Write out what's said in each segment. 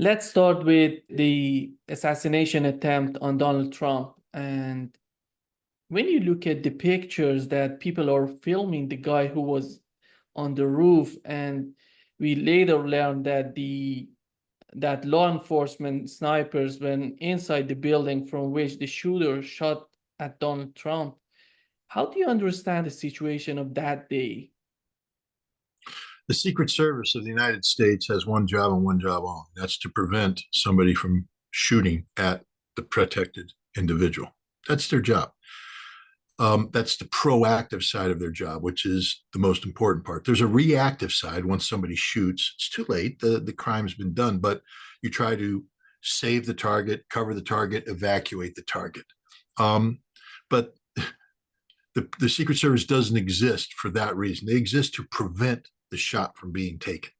Let's start with the assassination attempt on Donald Trump. And when you look at the pictures that people are filming the guy who was on the roof, and we later learned that that law enforcement snipers went inside the building from which the shooter shot at Donald Trump. How do you understand the situation of that day? The Secret Service of the United States has one job and one job only. That's to prevent somebody from shooting at the protected individual. That's their job. That's the proactive side of their job, which is the most important part. There's a reactive side. Once somebody shoots, it's too late. The crime's been done, but you try to save the target, cover the target, evacuate the target. But the Secret Service doesn't exist for that reason. They exist to prevent the shot from being taken.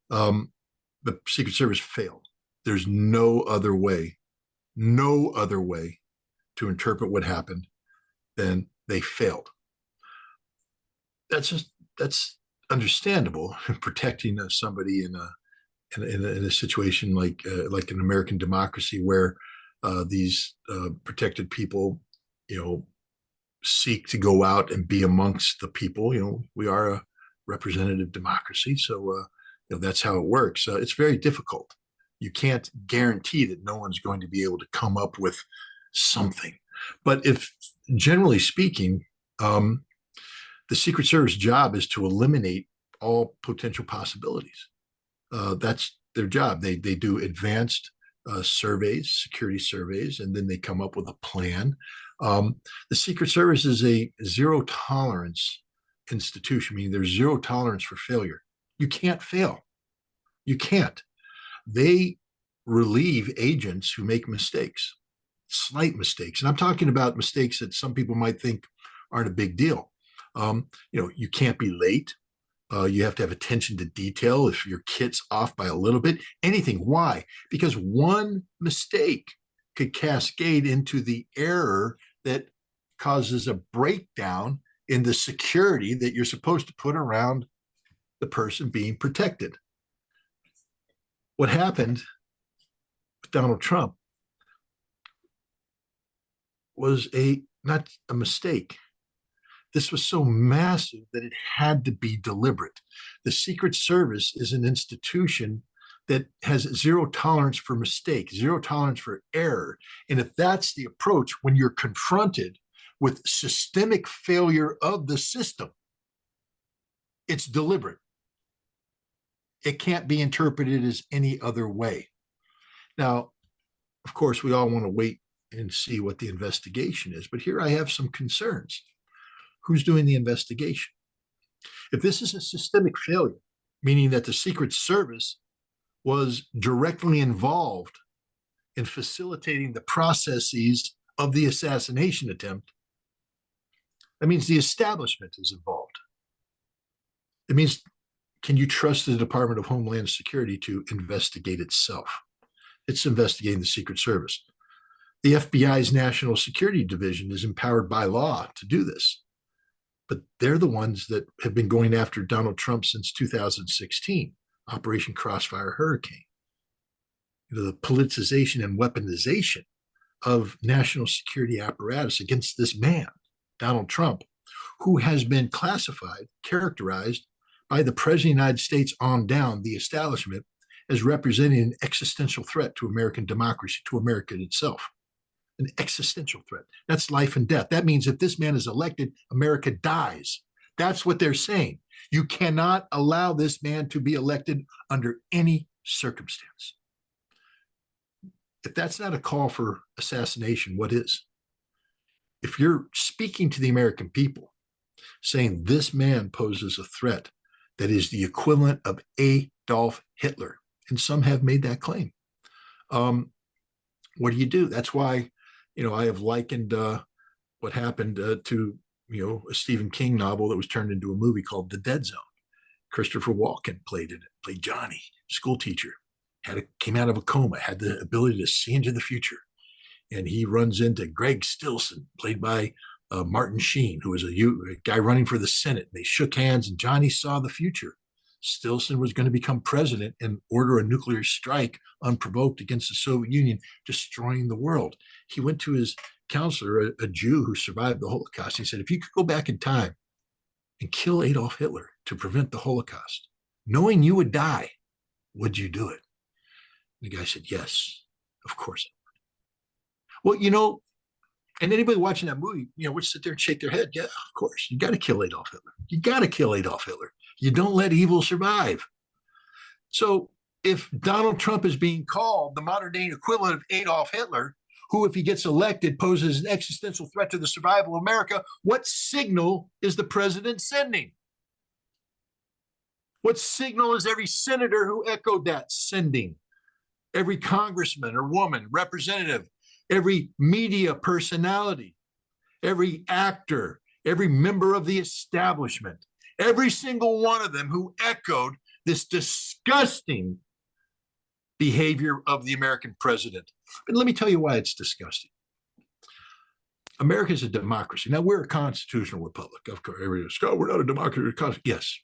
The Secret Service failed. There's no other way to interpret what happened than they failed. That's understandable. Protecting somebody in a situation like an American democracy where these protected people, seek to go out and be amongst the people. We are a representative democracy, so that's how it works. It's very difficult. You can't guarantee that no one's going to be able to come up with something. But if, generally speaking, the Secret Service job is to eliminate all potential possibilities. That's their job. They do advanced surveys, security surveys, and then they come up with a plan. The Secret Service is a zero tolerance institution, meaning there's zero tolerance for failure. You can't fail. You can't. They relieve agents who make mistakes, slight mistakes. And I'm talking about mistakes that some people might think aren't a big deal. You can't be late. You have to have attention to detail. If your kit's off by a little bit, anything. Why? Because one mistake could cascade into the error that causes a breakdown in the security that you're supposed to put around the person being protected. What happened with Donald Trump was not a mistake. This was so massive that it had to be deliberate. The Secret Service is an institution that has zero tolerance for mistake, zero tolerance for error. And if that's the approach when you're confronted with systemic failure of the system, it's deliberate. It can't be interpreted as any other way. Now, of course, we all want to wait and see what the investigation is, but here I have some concerns. Who's doing the investigation? If this is a systemic failure, meaning that the Secret Service was directly involved in facilitating the processes of the assassination attempt, that means the establishment is involved. It means, can you trust the Department of Homeland Security to investigate itself? It's investigating the Secret Service. The FBI's National Security Division is empowered by law to do this. But they're the ones that have been going after Donald Trump since 2016, Operation Crossfire Hurricane. The politicization and weaponization of national security apparatus against this man, Donald Trump, who has been classified, characterized by the President of the United States on down, the establishment, as representing an existential threat to American democracy, to America itself. An existential threat. That's life and death. That means if this man is elected, America dies. That's what they're saying. You cannot allow this man to be elected under any circumstance. If that's not a call for assassination, what is? If you're speaking to the American people, saying this man poses a threat that is the equivalent of Adolf Hitler, and some have made that claim, what do? That's why I have likened what happened to a Stephen King novel that was turned into a movie called The Dead Zone. Christopher Walken played in it, played Johnny, school teacher, came out of a coma, had the ability to see into the future. And he runs into Greg Stilson, played by Martin Sheen, who was a guy running for the Senate. They shook hands, and Johnny saw the future. Stilson was going to become president and order a nuclear strike unprovoked against the Soviet Union, destroying the world. He went to his counselor, a Jew who survived the Holocaust. He said, if you could go back in time and kill Adolf Hitler to prevent the Holocaust, knowing you would die, would you do it? And the guy said, yes, of course. Well, and anybody watching that movie, would sit there and shake their head. Yeah, of course. You got to kill Adolf Hitler. You got to kill Adolf Hitler. You don't let evil survive. So if Donald Trump is being called the modern day equivalent of Adolf Hitler, who, if he gets elected, poses an existential threat to the survival of America, what signal is the president sending? What signal is every senator who echoed that sending? Every congressman or woman, representative, every media personality, every actor, every member of the establishment, every single one of them who echoed this disgusting behavior of the American president. And let me tell you why it's disgusting. America is a democracy. Now, we're a constitutional republic. Of course, everybody goes, Scott, we're not a democracy. Yes,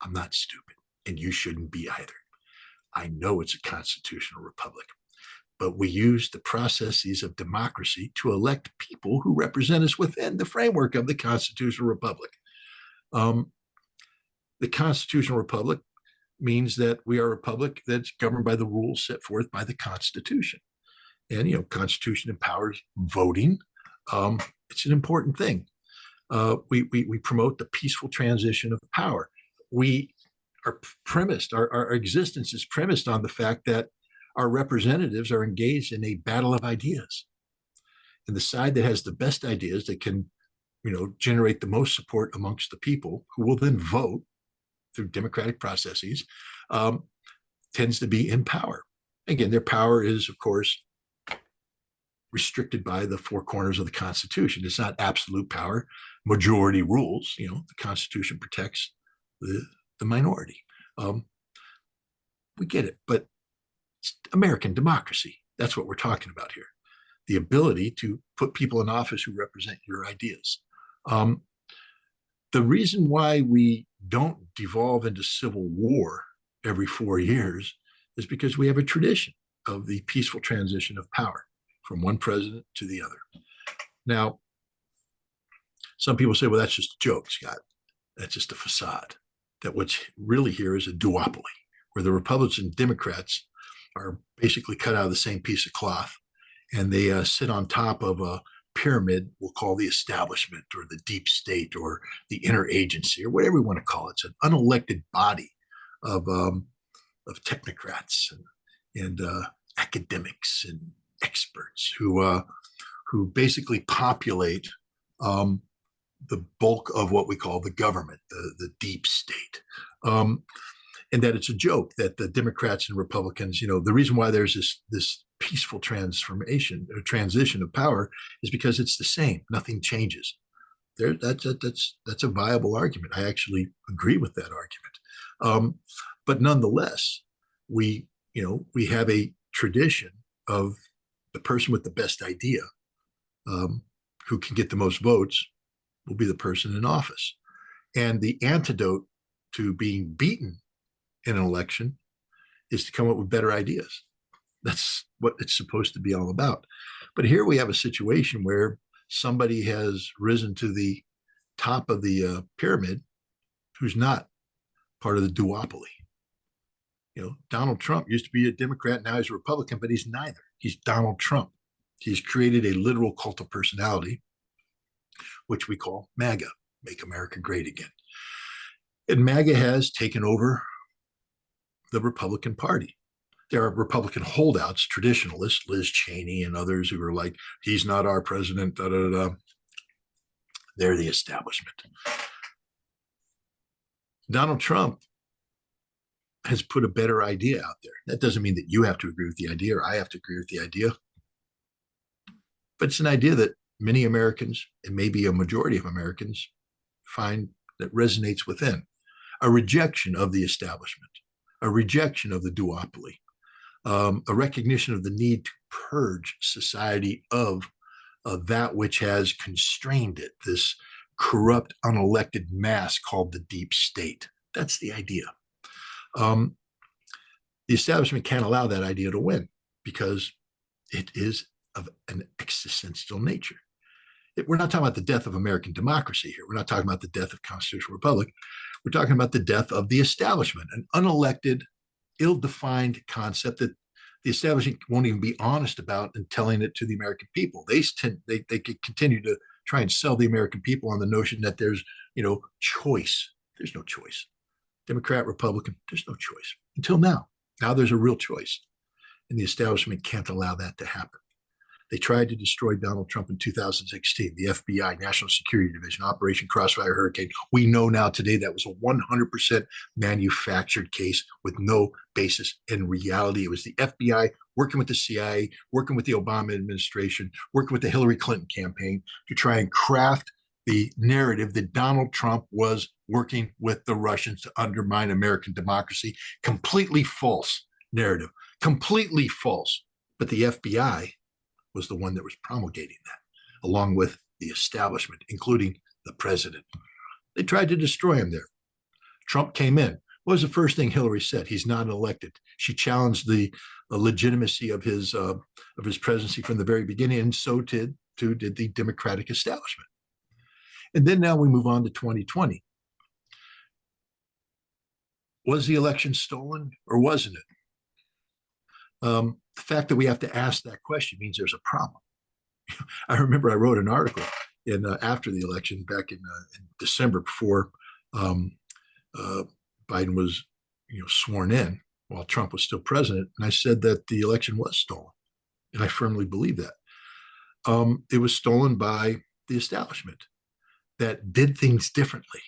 I'm not stupid, and you shouldn't be either. I know it's a constitutional republic, but we use the processes of democracy to elect people who represent us within the framework of the constitutional republic. The constitutional republic means that we are a republic that's governed by the rules set forth by the Constitution. And, Constitution empowers voting. It's an important thing. We promote the peaceful transition of power. Our existence is premised on the fact that our representatives are engaged in a battle of ideas. And the side that has the best ideas that can, generate the most support amongst the people, who will then vote through democratic processes, tends to be in power. Again, their power is, of course, restricted by the four corners of the Constitution. It's not absolute power. Majority rules. The Constitution protects the minority. We get it, but it's American democracy. That's what we're talking about here. The ability to put people in office who represent your ideas. The reason why we don't devolve into civil war every 4 years is because we have a tradition of the peaceful transition of power from one president to the other. Now, some people say, well, that's just a joke, Scott. That's just a facade. That what's really here is a duopoly, where the Republicans and Democrats are basically cut out of the same piece of cloth, and they sit on top of a pyramid we'll call the establishment or the deep state or the interagency or whatever we want to call it. It's an unelected body of technocrats and academics and experts who basically populate the bulk of what we call the government, the deep state. And that it's a joke that the Democrats and Republicans, the reason why there's this peaceful transition of power is because it's the same. Nothing changes. That's a viable argument. I actually agree with that argument. But nonetheless, we have a tradition of the person with the best idea, who can get the most votes, will be the person in office. And the antidote to being beaten in an election is to come up with better ideas. That's what it's supposed to be all about. But here we have a situation where somebody has risen to the top of the pyramid who's not part of the duopoly. Donald Trump used to be a Democrat, now he's a Republican, but he's neither. He's Donald Trump. He's created a literal cult of personality, which we call MAGA, Make America Great Again. And MAGA has taken over the Republican Party. There are Republican holdouts, traditionalists, Liz Cheney and others who are like, he's not our president, da, da, da. They're the establishment. Donald Trump has put a better idea out there. That doesn't mean that you have to agree with the idea or I have to agree with the idea. But it's an idea that many Americans, and maybe a majority of Americans, find that resonates within. A rejection of the establishment, a rejection of the duopoly, a recognition of the need to purge society of that which has constrained it, this corrupt, unelected mass called the deep state. That's the idea. The establishment can't allow that idea to win because it is of an existential nature. We're not talking about the death of American democracy here. We're not talking about the death of constitutional republic. We're talking about the death of the establishment, an unelected, ill-defined concept that the establishment won't even be honest about and telling it to the American people. They could continue to try and sell the American people on the notion that there's, choice. There's no choice. Democrat, Republican, there's no choice until now. Now there's a real choice, and the establishment can't allow that to happen. They tried to destroy Donald Trump in 2016, the FBI, National Security Division, Operation Crossfire Hurricane. We know now today that was a 100% manufactured case with no basis in reality. It was the FBI working with the CIA, working with the Obama administration, working with the Hillary Clinton campaign to try and craft the narrative that Donald Trump was working with the Russians to undermine American democracy. Completely false narrative, completely false. But the FBI was the one that was promulgating that, along with the establishment, including the president. They tried to destroy him there. Trump came in. What was the first thing Hillary said? He's not elected. She challenged the legitimacy of his presidency from the very beginning, and so did the Democratic establishment. And then now we move on to 2020. Was the election stolen or wasn't it? The fact that we have to ask that question means there's a problem. I remember I wrote an article after the election back in December before Biden was sworn in while Trump was still president, and I said that the election was stolen, and I firmly believe that. It was stolen by the establishment that did things differently.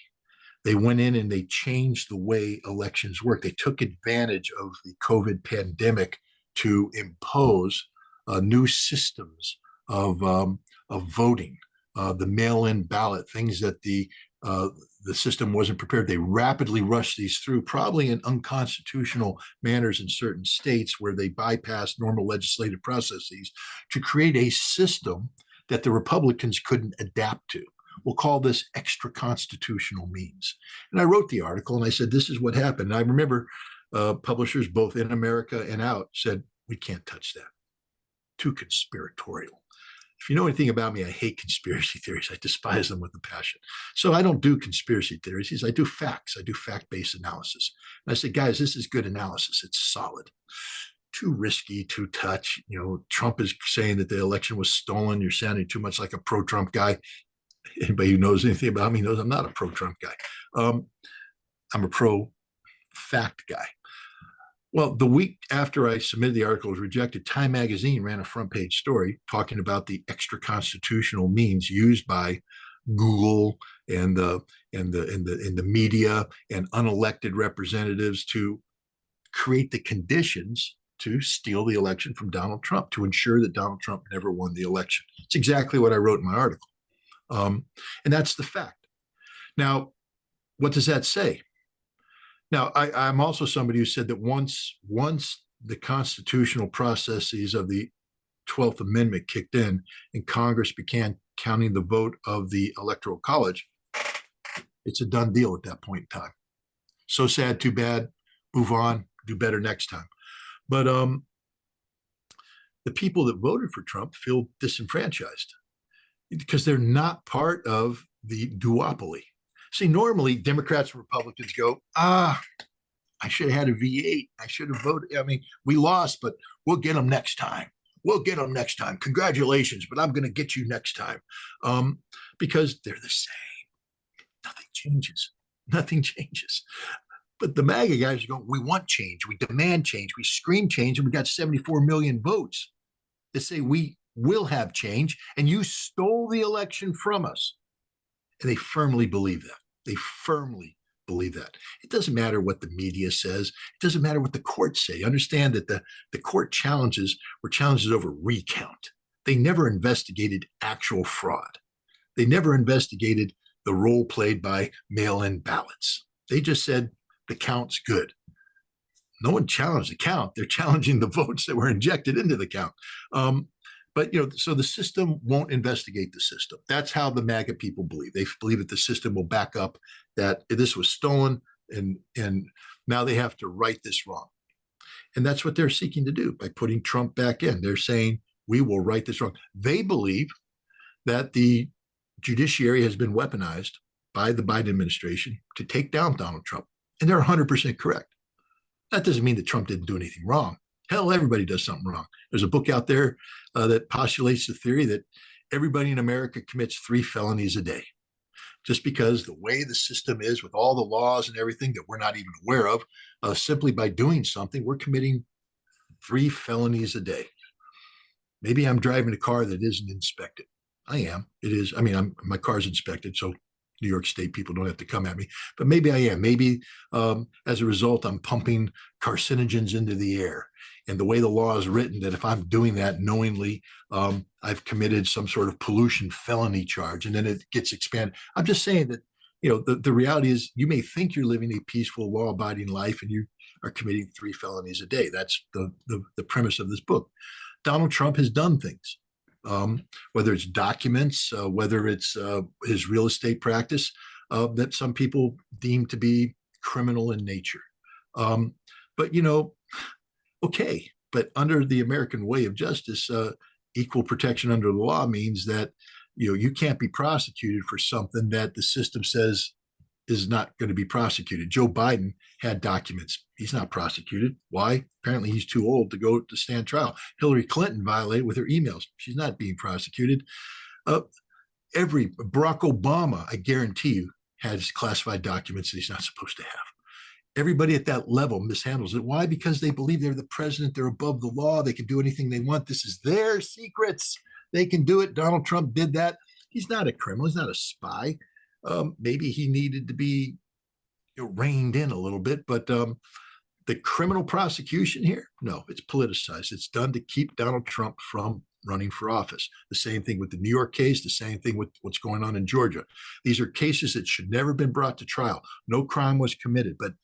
They went in and they changed the way elections work. They took advantage of the COVID pandemic to impose new systems of voting, the mail-in ballot, things that the system wasn't prepared. They rapidly rushed these through, probably in unconstitutional manners in certain states where they bypassed normal legislative processes to create a system that the Republicans couldn't adapt to. We'll call this extra constitutional means. And I wrote the article and I said, this is what happened. And I remember publishers both in America and out said, we can't touch that. Too conspiratorial. If you know anything about me, I hate conspiracy theories. I despise them with a passion. So I don't do conspiracy theories. I do facts. I do fact-based analysis. And I said, guys, this is good analysis. It's solid. Too risky to touch. Trump is saying that the election was stolen. You're sounding too much like a pro-Trump guy. Anybody who knows anything about me knows I'm not a pro-Trump guy. I'm a pro-fact guy. Well, the week after I submitted the article was rejected, Time magazine ran a front page story talking about the extra constitutional means used by Google and the media and unelected representatives to create the conditions to steal the election from Donald Trump, to ensure that Donald Trump never won the election. It's exactly what I wrote in my article. And that's the fact. Now, what does that say? Now, I'm also somebody who said that once the constitutional processes of the 12th Amendment kicked in and Congress began counting the vote of the Electoral College, it's a done deal at that point in time. So sad, too bad, move on, do better next time. But the people that voted for Trump feel disenfranchised because they're not part of the duopoly. See, normally Democrats and Republicans go, I should have had a V8. I should have voted. I mean, we lost, but we'll get them next time. We'll get them next time. Congratulations, but I'm going to get you next time. Because they're the same. Nothing changes. Nothing changes. But the MAGA guys are going, we want change. We demand change. We scream change. And we got 74 million votes that say we will have change. And you stole the election from us. And they firmly believe that. They firmly believe that. It doesn't matter what the media says. It doesn't matter what the courts say. Understand that the court challenges were challenges over recount. They never investigated actual fraud. They never investigated the role played by mail-in ballots. They just said the count's good. No one challenged the count. They're challenging the votes that were injected into the count. But, so the system won't investigate the system. That's how the MAGA people believe. They believe that the system will back up that this was stolen. and now they have to right this wrong. And that's what they're seeking to do by putting Trump back in. They're saying, we will right this wrong. They believe that the judiciary has been weaponized by the Biden administration to take down Donald Trump. And they're 100% correct. That doesn't mean that Trump didn't do anything wrong. Hell, everybody does something wrong. There's a book out there that postulates the theory that everybody in America commits 3 felonies a day. Just because the way the system is with all the laws and everything that we're not even aware of, simply by doing something, we're committing 3 felonies a day. Maybe I'm driving a car that isn't inspected. I am. It is. I mean, my car's inspected, so New York State people don't have to come at me. But maybe I am. Maybe as a result, I'm pumping carcinogens into the air. And the way the law is written, that if I'm doing that knowingly, I've committed some sort of pollution felony charge, and then it gets expanded. I'm just saying that, you know, the reality is you may think you're living a peaceful, law-abiding life, and you are committing 3 felonies a day. That's the premise of this book. Donald Trump has done things, whether it's documents, whether it's his real estate practice, that some people deem to be criminal in nature. But, you know, okay, but under the American way of justice, equal protection under the law means that, you know, you can't be prosecuted for something that the system says is not going to be prosecuted. Joe Biden had documents. He's not prosecuted. Why? Apparently he's too old to go to stand trial. Hillary Clinton violated with her emails. She's not being prosecuted. Barack Obama, I guarantee you, has classified documents that he's not supposed to have. Everybody at that level mishandles it. Why? Because they believe they're the president. They're above the law. They can do anything they want. This is their secrets. They can do it. Donald Trump did that. He's not a criminal. He's not a spy. Maybe he needed to be, you know, reined in a little bit, but the criminal prosecution here, no, it's politicized. It's done to keep Donald Trump from running for office. The same thing with the New York case, the same thing with what's going on in Georgia. These are cases that should never have been brought to trial. No crime was committed, but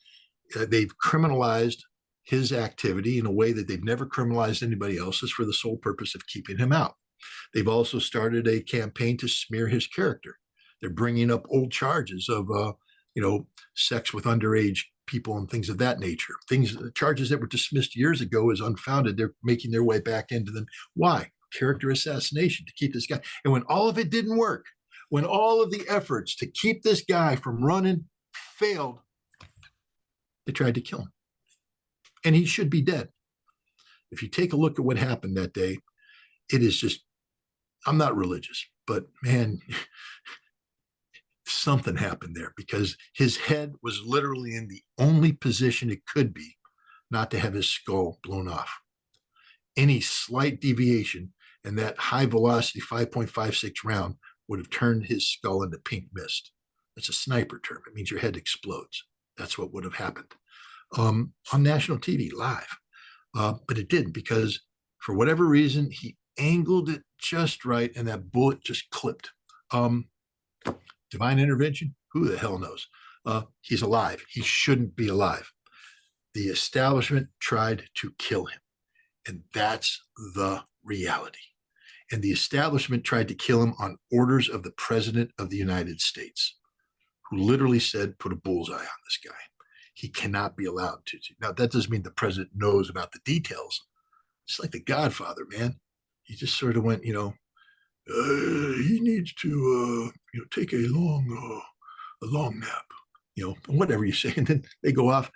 they've criminalized his activity in a way that they've never criminalized anybody else's for the sole purpose of keeping him out. They've also started a campaign to smear his character. They're bringing up old charges of, you know, sex with underage people and things of that nature. Charges that were dismissed years ago as unfounded. They're making their way back into them. Why? Character assassination, to keep this guy. And when all of it didn't work, when all of the efforts to keep this guy from running failed, they tried to kill him. And he should be dead. If you take a look at what happened that day, it is just, I'm not religious, but man, something happened there, because his head was literally in the only position it could be not to have his skull blown off. Any slight deviation and that high velocity 5.56 round would have turned his skull into pink mist. That's a sniper term. It means your head explodes. That's what would have happened on national TV live. But it didn't, because for whatever reason, he angled it just right and that bullet just clipped. Divine intervention? Who the hell knows? He's alive. He shouldn't be alive. The establishment tried to kill him. And that's the reality. And the establishment tried to kill him on orders of the President of the United States, who literally said, put a bullseye on this guy. He cannot be allowed to. Now, that doesn't mean the president knows about the details. It's like The Godfather, man. He just sort of went, you know, he needs to, you know, take a long nap, you know, whatever you say. And then they go off.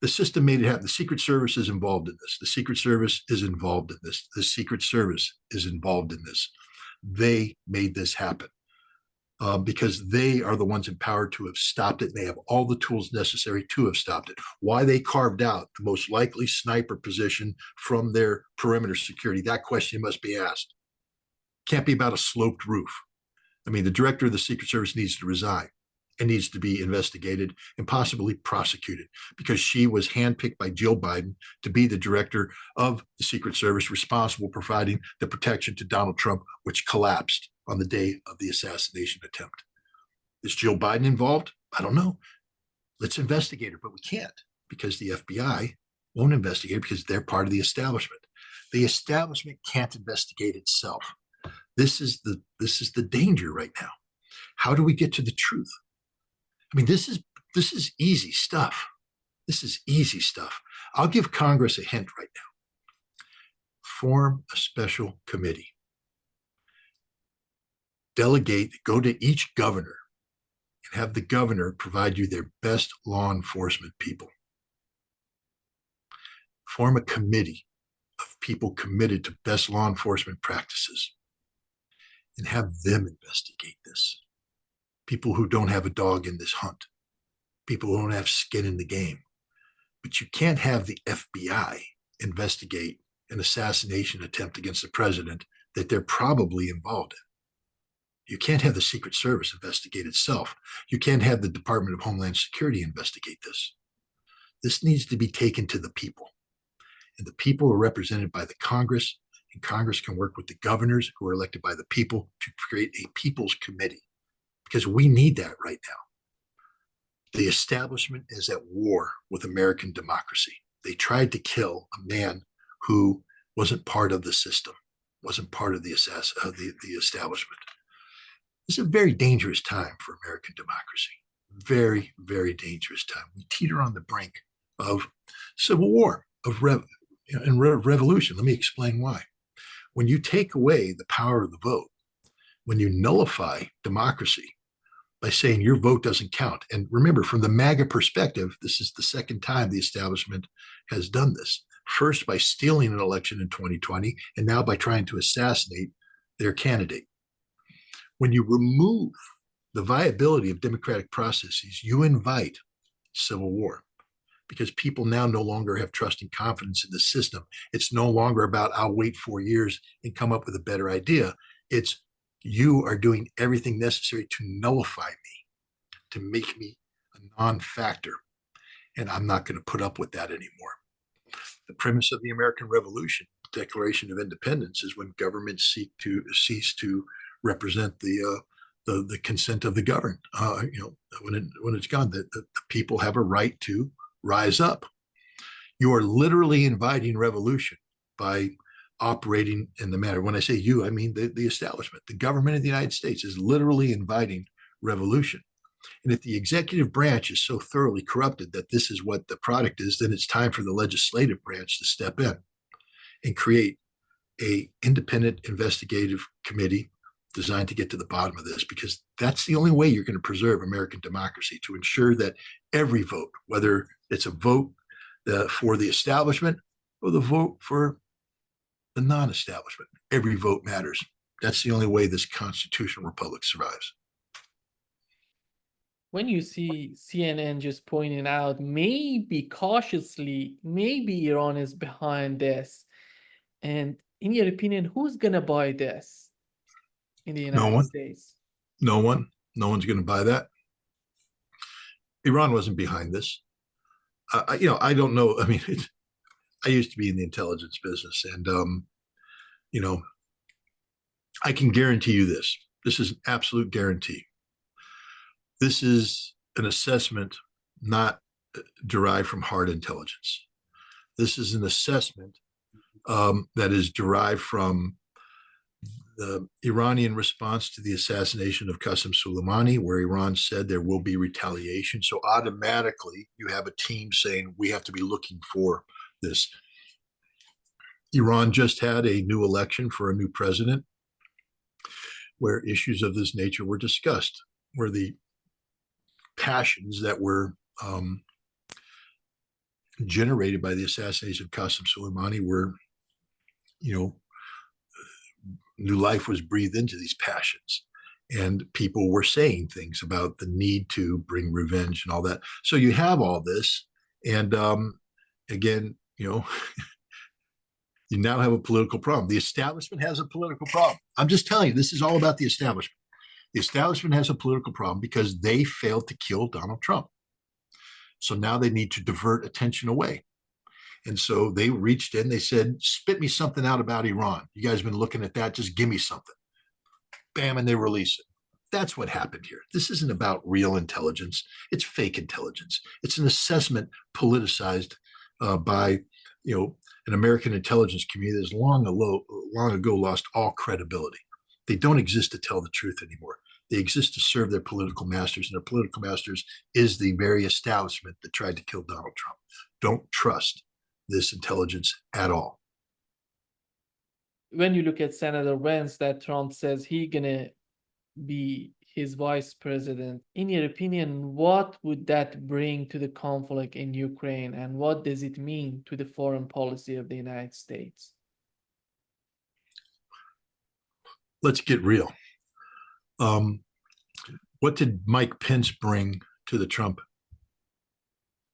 The system made it happen. The Secret Service is involved in this. The Secret Service is involved in this. The Secret Service is involved in this. They made this happen because they are the ones empowered to have stopped it. And they have all the tools necessary to have stopped it. Why they carved out the most likely sniper position from their perimeter security, that question must be asked. Can't be about a sloped roof. I mean, the director of the Secret Service needs to resign and needs to be investigated and possibly prosecuted, because she was handpicked by Joe Biden to be the director of the Secret Service responsible for providing the protection to Donald Trump, which collapsed on the day of the assassination attempt. Is Joe Biden involved? I don't know. Let's investigate her, but we can't, because the FBI won't investigate her, because they're part of the establishment. The establishment can't investigate itself. This is the danger right now. How do we get to the truth? I mean, this is This is easy stuff. This is easy stuff. I'll give Congress a hint right now. Form a special committee. Delegate, go to each governor and have the governor provide you their best law enforcement people. Form a committee of people committed to best law enforcement practices and have them investigate this. People who don't have a dog in this hunt, people who don't have skin in the game. But you can't have the FBI investigate an assassination attempt against the president that they're probably involved in. You can't have the Secret Service investigate itself. You can't have the Department of Homeland Security investigate this. This needs to be taken to the people. And the people are represented by the Congress, and Congress can work with the governors who are elected by the people to create a people's committee, because we need that right now. The establishment is at war with American democracy. They tried to kill a man who wasn't part of the system, wasn't part of the establishment. It's a very dangerous time for American democracy. Very, very dangerous time. We teeter on the brink of civil war, of revolution. Let me explain why. When you take away the power of the vote, when you nullify democracy by saying your vote doesn't count, and remember, from the MAGA perspective, this is the second time the establishment has done this. First by stealing an election in 2020, and now by trying to assassinate their candidate. When you remove the viability of democratic processes, you invite civil war, because people now no longer have trust and confidence in the system. It's no longer about, I'll wait 4 years and come up with a better idea. It's, you are doing everything necessary to nullify me, to make me a non-factor. And I'm not going to put up with that anymore. The premise of the American Revolution, Declaration of Independence, is when governments cease to represent the consent of the governed. When it's gone, the people have a right to rise up. You are literally inviting revolution by operating in the manner. When I say you, I mean the establishment. The government of the United States is literally inviting revolution. And if the executive branch is so thoroughly corrupted that this is what the product is, then it's time for the legislative branch to step in and create an independent investigative committee designed to get to the bottom of this, because that's the only way you're going to preserve American democracy, to ensure that every vote, whether it's a vote for the establishment or the vote for the non-establishment, every vote matters. That's the only way this constitutional republic survives. When you see CNN just pointing out, maybe cautiously, maybe Iran is behind this, and in your opinion, who's going to buy this in the United States? No one. No one's going to buy that. Iran wasn't behind this. I don't know. I mean, I used to be in the intelligence business, and I can guarantee you this. This is an absolute guarantee. This is an assessment not derived from hard intelligence. This is an assessment that is derived from the Iranian response to the assassination of Qasem Soleimani, where Iran said there will be retaliation. So automatically you have a team saying we have to be looking for this. Iran just had a new election for a new president where issues of this nature were discussed, where the passions that were generated by the assassination of Qasem Soleimani were, new life was breathed into these passions, and people were saying things about the need to bring revenge and all that. So you have all this, and again, you now have a political problem. The establishment has a political problem. I'm just telling you, this is all about the establishment. The establishment has a political problem because they failed to kill Donald Trump. So now they need to divert attention away. And so they reached in, they said, spit me something out about Iran. You guys have been looking at that, just give me something. Bam, and they release it. That's what happened here. This isn't about real intelligence. It's fake intelligence. It's an assessment politicized by, an American intelligence community that's long ago lost all credibility. They don't exist to tell the truth anymore. They exist to serve their political masters, and their political masters is the very establishment that tried to kill Donald Trump. Don't trust this intelligence at all. When you look at Senator Vance, that Trump says he gonna be his vice president, in your opinion, what would that bring to the conflict in Ukraine, and what does it mean to the foreign policy of the United States? Let's get real. What did Mike Pence bring to the Trump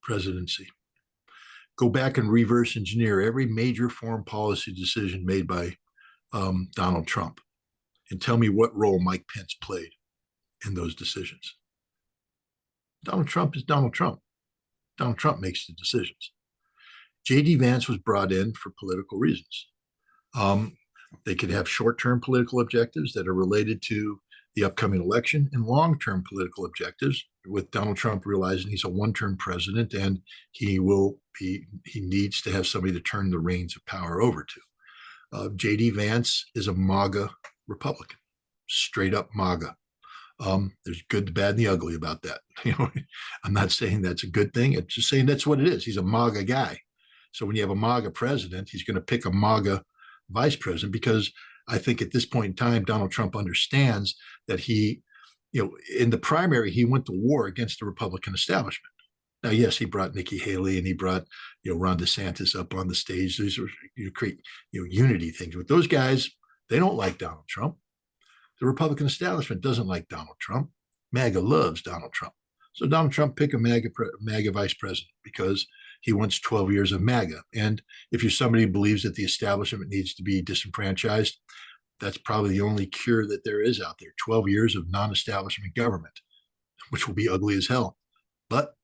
presidency? Go back and reverse engineer every major foreign policy decision made by Donald Trump and tell me what role Mike Pence played in those decisions. Donald Trump is Donald Trump. Donald Trump makes the decisions. J.D. Vance was brought in for political reasons. They could have short-term political objectives that are related to the upcoming election and long-term political objectives, with Donald Trump realizing he's a one-term president and he needs to have somebody to turn the reins of power over to. J.D. Vance is a MAGA Republican, straight up MAGA. There's good, the bad, and the ugly about that. I'm not saying that's a good thing. I'm just saying that's what it is. He's a MAGA guy. So when you have a MAGA president, he's going to pick a MAGA vice president, because I think at this point in time, Donald Trump understands that he, in the primary, he went to war against the Republican establishment. Now, yes, he brought Nikki Haley and he brought, Ron DeSantis up on the stage. These are create, unity things. But those guys, they don't like Donald Trump. The Republican establishment doesn't like Donald Trump. MAGA loves Donald Trump. So Donald Trump picked a MAGA vice president because he wants 12 years of MAGA. And if you're somebody who believes that the establishment needs to be disenfranchised, that's probably the only cure that there is out there. 12 years of non-establishment government, which will be ugly as hell. But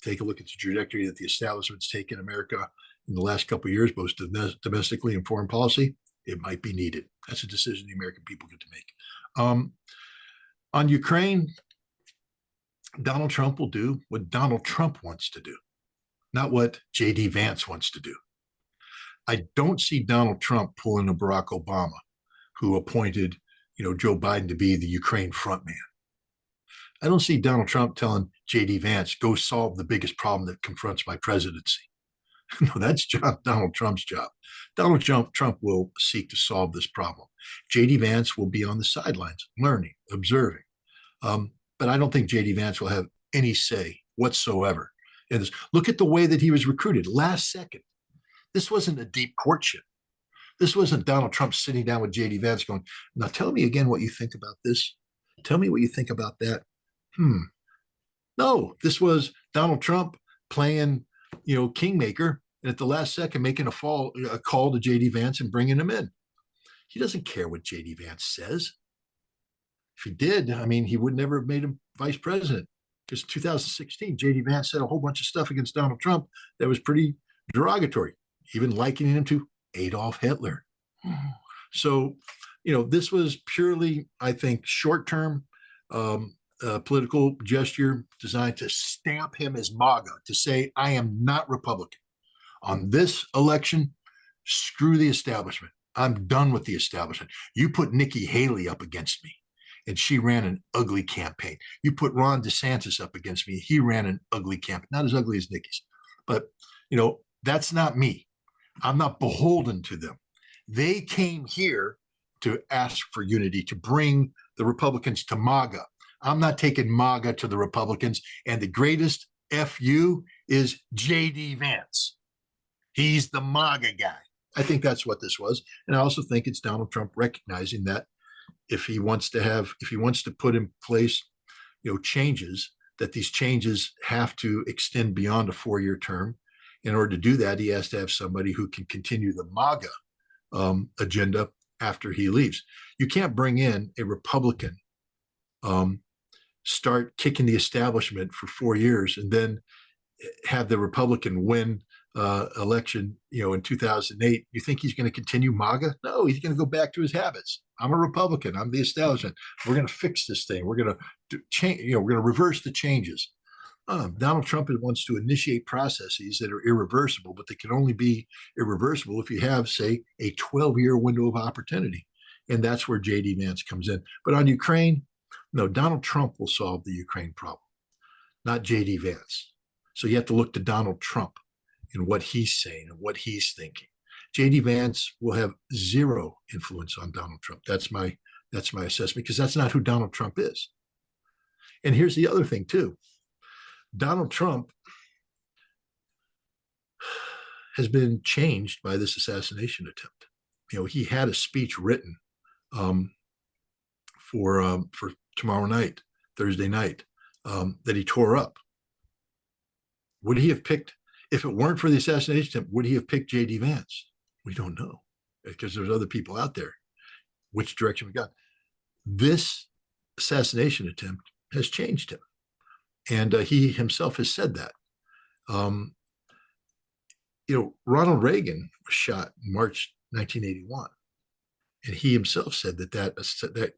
take a look at the trajectory that the establishment's taken America in the last couple of years, both domestically and foreign policy. It might be needed. That's a decision the American people get to make. On Ukraine, Donald Trump will do what Donald Trump wants to do, not what J.D. Vance wants to do. I don't see Donald Trump pulling a Barack Obama, who appointed, Joe Biden to be the Ukraine frontman. I don't see Donald Trump telling J.D. Vance, go solve the biggest problem that confronts my presidency. No, that's Donald Trump's job. Donald Trump will seek to solve this problem. J.D. Vance will be on the sidelines, learning, observing. But I don't think J.D. Vance will have any say whatsoever in this. Look at the way that he was recruited last second. This wasn't a deep courtship. This wasn't Donald Trump sitting down with J.D. Vance going, now tell me again what you think about this. Tell me what you think about that. No, this was Donald Trump playing, kingmaker, and at the last second making a call to J.D. Vance and bringing him in. He doesn't care what J.D. Vance says. If he did, he would never have made him vice president, because in 2016, J.D. Vance said a whole bunch of stuff against Donald Trump that was pretty derogatory, even likening him to Adolf Hitler. So, this was purely, I think, short-term political gesture designed to stamp him as MAGA, to say, I am not Republican. On this election, screw the establishment. I'm done with the establishment. You put Nikki Haley up against me, and she ran an ugly campaign. You put Ron DeSantis up against me. He ran an ugly campaign. Not as ugly as Nikki's, but, that's not me. I'm not beholden to them. They came here to ask for unity, to bring the Republicans to MAGA. I'm not taking MAGA to the Republicans. And the greatest FU is J.D. Vance. He's the MAGA guy. I think that's what this was. And I also think it's Donald Trump recognizing that if he wants to put in place, changes, that these changes have to extend beyond a 4-year term. In order to do that, he has to have somebody who can continue the MAGA agenda after he leaves. You can't bring in a Republican, start kicking the establishment for 4 years, and then have the Republican win election, in 2008. You think he's going to continue MAGA? No, he's going to go back to his habits. I'm a Republican. I'm the establishment. We're going to fix this thing. We're going to change. We're going to reverse the changes. Donald Trump wants to initiate processes that are irreversible, but they can only be irreversible if you have, say, a 12-year window of opportunity. And that's where J.D. Vance comes in. But on Ukraine, No, Donald Trump will solve the Ukraine problem, not J.D. Vance. So you have to look to Donald Trump and what he's saying and what he's thinking. J.D. Vance will have zero influence on Donald Trump. That's my assessment, because that's not who Donald Trump is. And here's the other thing too. Donald Trump has been changed by this assassination attempt. You know, he had a speech written for tomorrow night, Thursday night, that he tore up. Would he have picked, if it weren't for the assassination attempt, would he have picked J.D. Vance? We don't know, because there's other people out there. Which direction we got? This assassination attempt has changed him, and he himself has said that. You know, Ronald Reagan was shot in March 1981, and he himself said that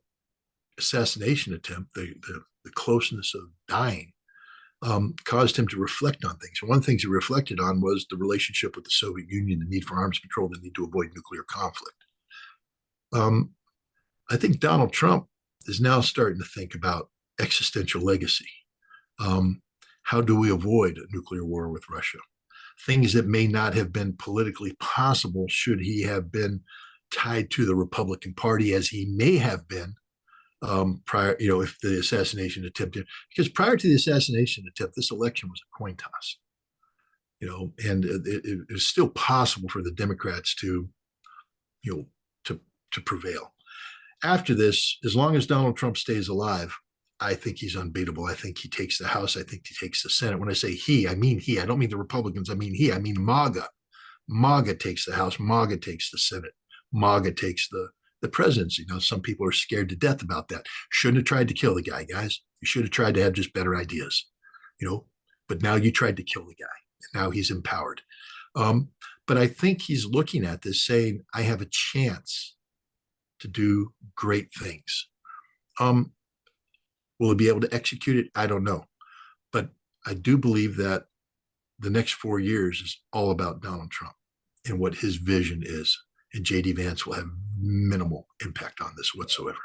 assassination attempt, the closeness of dying, caused him to reflect on things. And one of the things he reflected on was the relationship with the Soviet Union, the need for arms control, the need to avoid nuclear conflict. I think Donald Trump is now starting to think about existential legacy. How do we avoid a nuclear war with Russia? Things that may not have been politically possible should he have been tied to the Republican Party, as he may have been prior, you know, if the assassination attempt, because prior to the assassination attempt, this election was a coin toss, you know, and it was still possible for the Democrats to, you know, to prevail. After this, as long as Donald Trump stays alive, I think he's unbeatable. I think he takes the House. I think he takes the Senate. When I say he, I mean he. I don't mean the Republicans. I mean he. I mean MAGA. MAGA takes the House. MAGA takes the Senate. MAGA takes the presidency. Now, some people are scared to death about that. Shouldn't have tried to kill the guy, guys. You should have tried to have just better ideas, you know. But now you tried to kill the guy. Now he's empowered. But I think he's looking at this saying, I have a chance to do great things. Will he be able to execute it? I don't know. But I do believe that the next 4 years is all about Donald Trump and what his vision is. And J.D. Vance will have minimal impact on this whatsoever.